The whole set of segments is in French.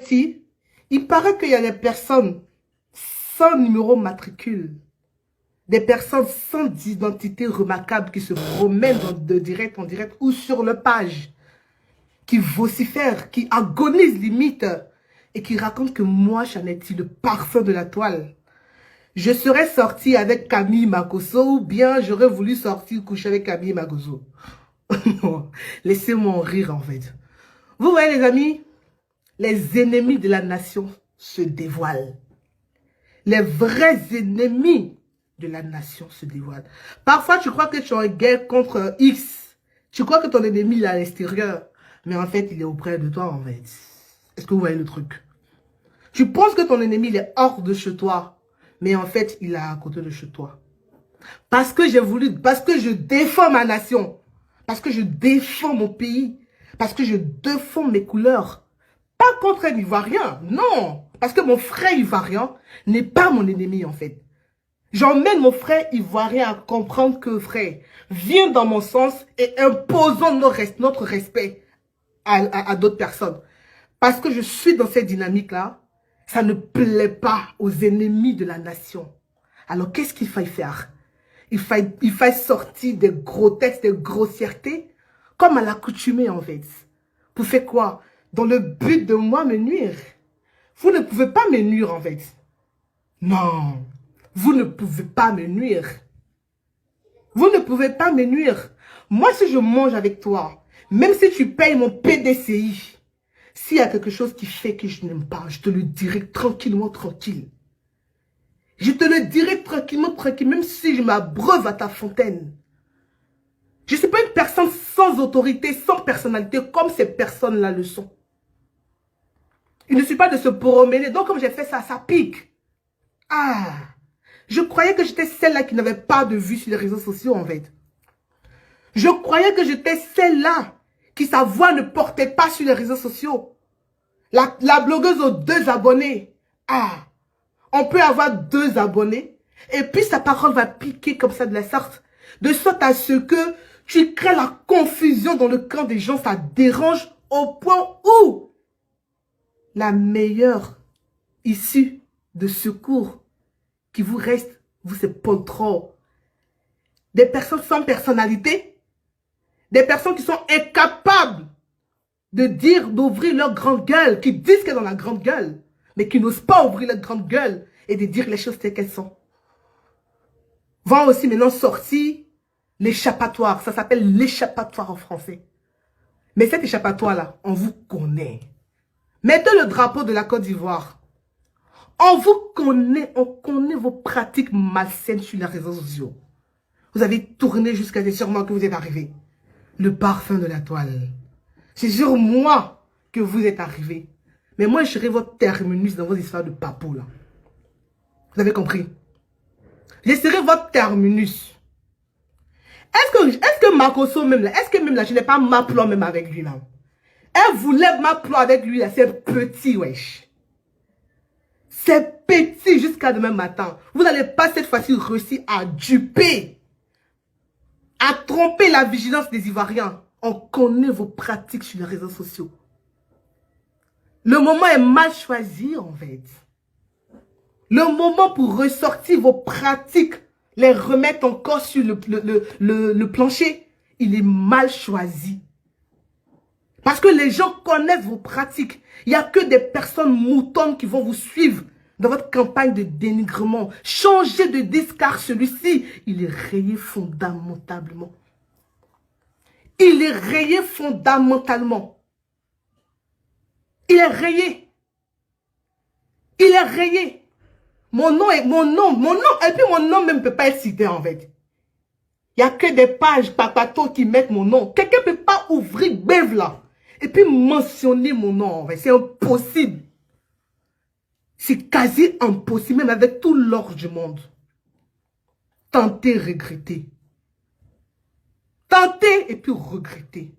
Si, il paraît qu'il y a des personnes sans numéro matricule, des personnes sans identité remarquable qui se promènent de direct en direct ou sur le page, qui vocifèrent, qui agonisent limite et qui racontent que moi, Chanetty, le parfum de la toile, je serais sortie avec Camille Makosso ou bien j'aurais voulu sortir coucher avec Camille Makosso. Laissez-moi en rire en fait. Vous voyez les amis, les ennemis de la nation se dévoilent. Les vrais ennemis de la nation se dévoilent. Parfois, tu crois que tu es en guerre contre X. Tu crois que ton ennemi est à l'extérieur. Mais en fait, il est auprès de toi en fait. Est-ce que vous voyez le truc? Tu penses que ton ennemi il est hors de chez toi. Mais en fait, il est à côté de chez toi. Parce que parce que je défends ma nation. Parce que je défends mon pays. Parce que je défends mes couleurs. Pas contre un Ivoirien, non. Parce que mon frère Ivoirien n'est pas mon ennemi en fait. J'emmène mon frère Ivoirien à comprendre que frère, viens dans mon sens et imposons notre respect à d'autres personnes. Parce que je suis dans cette dynamique-là, ça ne plaît pas aux ennemis de la nation. Alors qu'est-ce qu'il faille faire? Il faille sortir des gros textes, des grossièretés, comme à l'accoutumée en fait. Pour faire quoi? Dans le but de moi me nuire. Vous ne pouvez pas me nuire en fait. Non, vous ne pouvez pas me nuire. Vous ne pouvez pas me nuire. Moi, si je mange avec toi, même si tu payes mon PDCI, s'il y a quelque chose qui fait que je n'aime pas, je te le dirai tranquillement, tranquille. Je te le dirai tranquillement, tranquille, même si je m'abreuve à ta fontaine. Je ne suis pas une personne sans autorité, sans personnalité, comme ces personnes-là le sont. Il ne suffit pas de se promener. Donc, comme j'ai fait ça, ça pique. Ah, je croyais que j'étais celle-là qui n'avait pas de vue sur les réseaux sociaux, en fait. Je croyais que j'étais celle-là qui sa voix ne portait pas sur les réseaux sociaux. La blogueuse aux 2 abonnés. Ah, on peut avoir 2 abonnés et puis sa parole va piquer comme ça de la sorte. De sorte à ce que tu crées la confusion dans le camp des gens. Ça dérange au point où la meilleure issue de secours qui vous reste, vous c'est pas trop. Des personnes sans personnalité, des personnes qui sont incapables de dire, d'ouvrir leur grande gueule, qui disent qu'elles ont la grande gueule, mais qui n'osent pas ouvrir leur grande gueule et de dire les choses telles qu'elles sont. Vont aussi maintenant sortir l'échappatoire. Ça s'appelle l'échappatoire en français. Mais cet échappatoire-là, on vous connaît. Mettez le drapeau de la Côte d'Ivoire. On vous connaît, on connaît vos pratiques malsaines sur les réseaux sociaux. Vous avez tourné jusqu'à des sûrement que vous êtes arrivé. Le parfum de la toile. C'est sur moi que vous êtes arrivé. Mais moi, je serai votre terminus dans vos histoires de papou, là. Vous avez compris? Je serai votre terminus. Est-ce que Makosso même là, est-ce que même là, je n'ai pas ma plan même avec lui là? Elle voulait ma plan avec lui là, c'est petit, wesh. C'est petit jusqu'à demain matin. Vous n'allez pas cette fois-ci réussir à duper, à tromper la vigilance des Ivoiriens. On connaît vos pratiques sur les réseaux sociaux. Le moment est mal choisi en fait. Le moment pour ressortir vos pratiques, les remettre encore sur le plancher, il est mal choisi. Parce que les gens connaissent vos pratiques. Il n'y a que des personnes moutonnes qui vont vous suivre dans votre campagne de dénigrement. Changez de disque car celui-ci, il est rayé fondamentalement. Il est rayé fondamentalement. Il est rayé. Il est rayé. Mon nom, et puis mon nom même ne peut pas être cité en fait. Il n'y a que des pages papato qui mettent mon nom. Quelqu'un ne peut pas ouvrir Bev là. Et puis mentionner mon nom en fait. C'est impossible. C'est quasi impossible, même avec tout l'or du monde. Tentez, regrettez. Tentez et puis regrettez.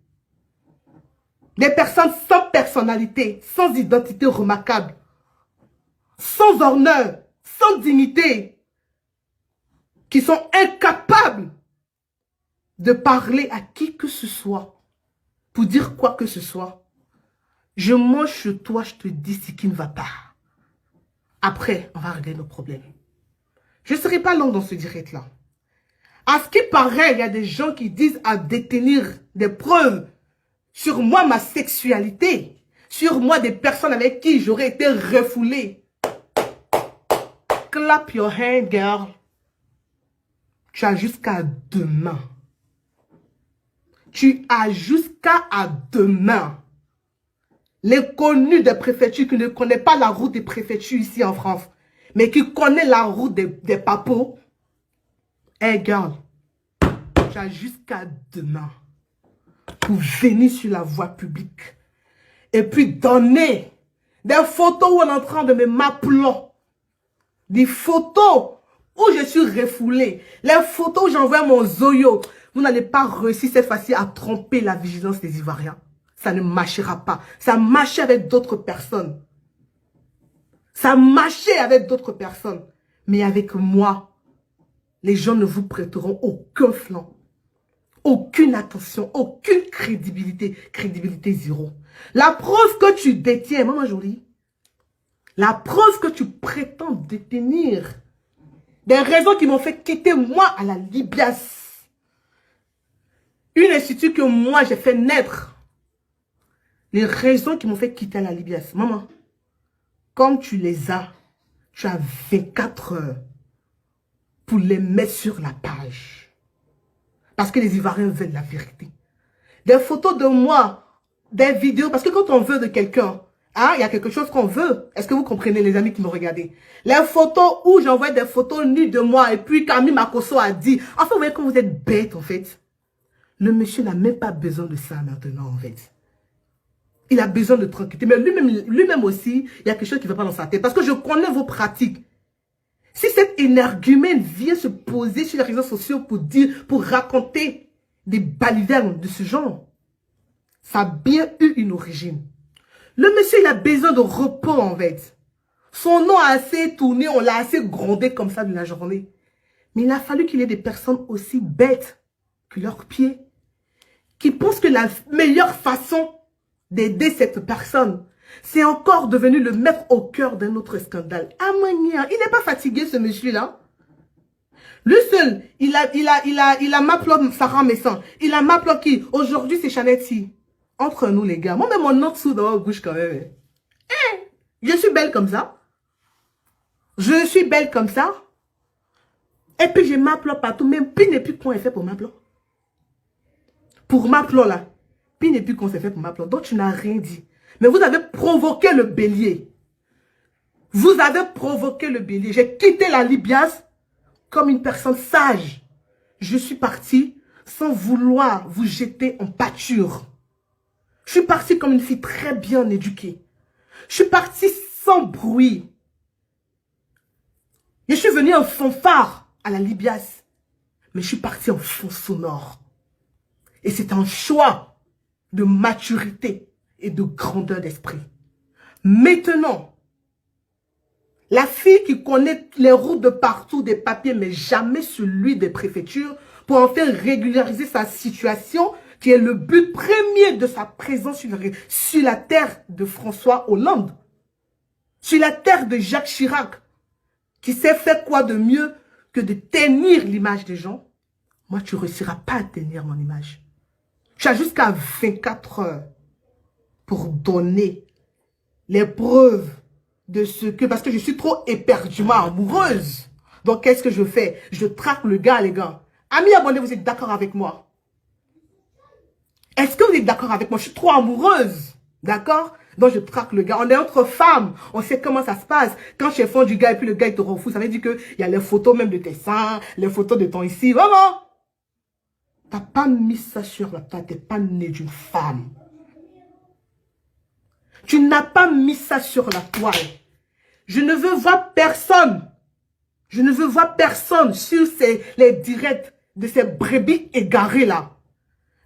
Des personnes sans personnalité, sans identité remarquable, sans honneur, sans dignité, qui sont incapables de parler à qui que ce soit, pour dire quoi que ce soit. Je mange sur toi, je te dis ce qui ne va pas. Après, on va régler nos problèmes. Je ne serai pas long dans ce direct-là. À ce qui paraît, il y a des gens qui disent à détenir des preuves sur moi, ma sexualité, sur moi, des personnes avec qui j'aurais été refoulée. Clap your hand, girl. Tu as jusqu'à demain. Tu as jusqu'à demain. Les connus des préfectures qui ne connaissent pas la route des préfectures ici en France, mais qui connaissent la route des papos. Hey girl, tu as jusqu'à demain pour venir sur la voie publique et puis donner des photos où on est en train de me m'appeler. Des photos où je suis refoulée. Les photos où j'envoie mon zoyo. Vous n'allez pas réussir cette fois-ci à tromper la vigilance des Ivoiriens. Ça ne marchera pas. Ça marchait avec d'autres personnes. Ça marchait avec d'autres personnes. Mais avec moi, les gens ne vous prêteront aucun flanc. Aucune attention, aucune crédibilité. Crédibilité zéro. La preuve que tu détiens, maman Jolie, la preuve que tu prétends détenir, des raisons qui m'ont fait quitter moi à la Libias. Une institut que moi j'ai fait naître. Les raisons qui m'ont fait quitter la Libias. Maman, comme tu les as, tu as 24 heures pour les mettre sur la page. Parce que les Ivoiriens veulent la vérité. Des photos de moi, des vidéos, parce que quand on veut de quelqu'un, hein, il y a quelque chose qu'on veut. Est-ce que vous comprenez, les amis qui me regardent? Les photos où j'envoie des photos nues de moi et puis Camille Makosso a dit, enfin, vous voyez quand vous êtes bête, en fait. Le monsieur n'a même pas besoin de ça maintenant, en fait. Il a besoin de tranquillité. Mais lui-même aussi, il y a quelque chose qui ne va pas dans sa tête. Parce que je connais vos pratiques. Si cet énergumène vient se poser sur les réseaux sociaux pour dire, pour raconter des balivernes de ce genre, ça a bien eu une origine. Le monsieur, il a besoin de repos, en fait. Son nom a assez tourné, on l'a assez grondé comme ça de la journée. Mais il a fallu qu'il y ait des personnes aussi bêtes que leurs pieds, qui pensent que la meilleure façon d'aider cette personne, c'est encore devenu le mettre au cœur d'un autre scandale. Amania, il n'est pas fatigué ce monsieur-là. Lui seul, il a m'appelé Sarah Messan. Il a m'appelé qui? Aujourd'hui, c'est Chanetti. Entre nous, les gars. Moi, même mon nom dessous dans la bouche quand même. Je suis belle comme ça. Je suis belle comme ça. Et puis, je m'appelle partout. Même pine et puis qu'on est fait pour m'appeler. Pour m'appeler là. Pine et puis qu'on s'est fait pour m'appeler. Donc, tu n'as rien dit. Mais vous avez provoqué le bélier. Vous avez provoqué le bélier. J'ai quitté la Libias comme une personne sage. Je suis partie sans vouloir vous jeter en pâture. Je suis partie comme une fille très bien éduquée. Je suis partie sans bruit. Je suis venue en fanfare à la Libias. Mais je suis partie en fond sonore. Et c'est un choix de maturité et de grandeur d'esprit. Maintenant, la fille qui connaît les routes de partout des papiers, mais jamais celui des préfectures, pour en faire régulariser sa situation, qui est le but premier de sa présence sur la terre de François Hollande, sur la terre de Jacques Chirac, qui sait faire quoi de mieux que de tenir l'image des gens. Moi, tu ne réussiras pas à tenir mon image. Tu as jusqu'à 24 heures pour donner les preuves de ce que... Parce que je suis trop éperdument amoureuse. Donc, qu'est-ce que je fais? Je traque le gars, les gars. Amis abonnés, vous êtes d'accord avec moi? Est-ce que vous êtes d'accord avec moi? Je suis trop amoureuse. D'accord? Donc, je traque le gars. On est entre femmes. On sait comment ça se passe. Quand je fais du gars et puis le gars, il te rend fou, ça veut dire qu'il y a les photos même de tes seins, les photos de ton ici. Vraiment? T'as pas mis ça sur la table. T'es pas né d'une femme. Tu n'as pas mis ça sur la toile. Je ne veux voir personne. Je ne veux voir personne sur les directs de ces brebis égarées là.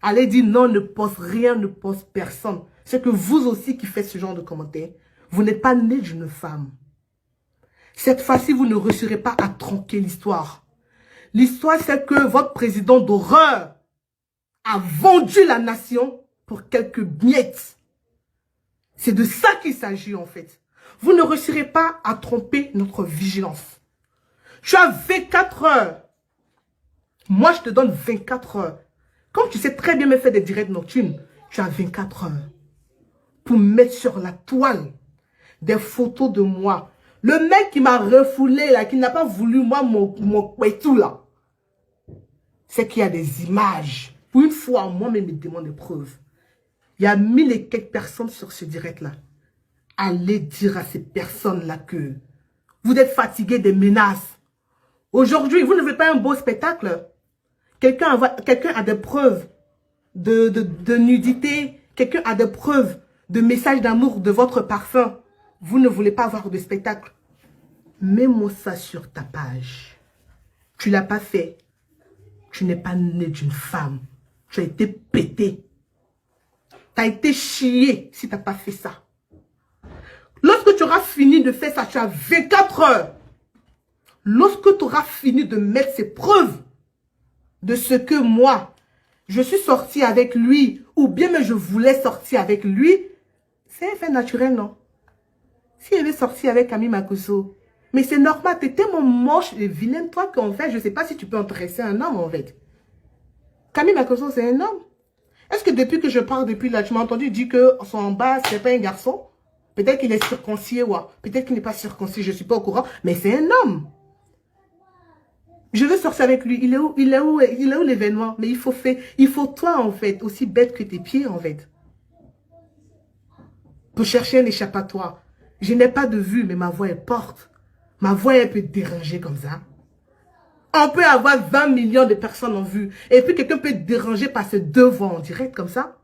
Allez dire non, ne poste rien, ne poste personne. C'est que vous aussi qui faites ce genre de commentaires, vous n'êtes pas né d'une femme. Cette fois-ci, vous ne réussirez pas à tronquer l'histoire. L'histoire, c'est que votre président d'horreur a vendu la nation pour quelques miettes. C'est de ça qu'il s'agit en fait. Vous ne réussirez pas à tromper notre vigilance. Tu as 24 heures. Moi, je te donne 24 heures. Comme tu sais très bien me faire des directs nocturnes, tu as 24 heures pour mettre sur la toile des photos de moi. Le mec qui m'a refoulé, là, qui n'a pas voulu, moi, mon tout là, c'est qu'il y a des images. Pour une fois, moi-même, me demande des preuves. Il y a 1000 et quelques personnes sur ce direct-là. Allez dire à ces personnes-là que vous êtes fatigués des menaces. Aujourd'hui, vous ne voulez pas un beau spectacle. Quelqu'un a des preuves de nudité. Quelqu'un a des preuves de messages d'amour de votre parfum. Vous ne voulez pas avoir de spectacle. Mets-moi ça sur ta page. Tu ne l'as pas fait. Tu n'es pas né d'une femme. Tu as été pété. Tu as été chié si tu n'as pas fait ça. Lorsque tu auras fini de faire ça, tu as 24 heures. Lorsque tu auras fini de mettre ces preuves de ce que moi, je suis sortie avec lui, ou bien mais je voulais sortir avec lui, c'est un fait naturel, non? Si elle est sortie avec Camille Makosso, mais c'est normal, tu es tellement moche et vilain, toi, qu'en fait, je ne sais pas si tu peux intéresser un homme, en fait. Camille Makosso, c'est un homme. Est-ce que depuis que je parle depuis là, tu m'as entendu dire que son bas, c'est pas un garçon? Peut-être qu'il est circoncis, ouais. Peut-être qu'il n'est pas circoncis, je ne suis pas au courant, mais c'est un homme. Je veux sortir avec lui. Il est où l'événement? Mais il faut toi, en fait, aussi bête que tes pieds, en fait. Pour chercher un échappatoire. Je n'ai pas de vue, mais ma voix, elle porte. Ma voix, elle peut déranger comme ça. On peut avoir 20 millions de personnes en vue. Et puis, quelqu'un peut déranger par ses deux voix en direct, comme ça.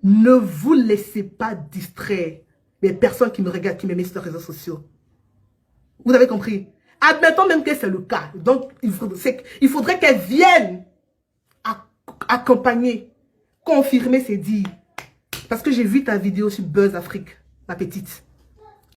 Ne vous laissez pas distraire les personnes qui me regardent, qui me mettent sur les réseaux sociaux. Vous avez compris? Admettons même que c'est le cas. Donc, il faudrait qu'elle vienne accompagner, confirmer ses dires. Parce que j'ai vu ta vidéo sur Buzz Afrique, ma petite.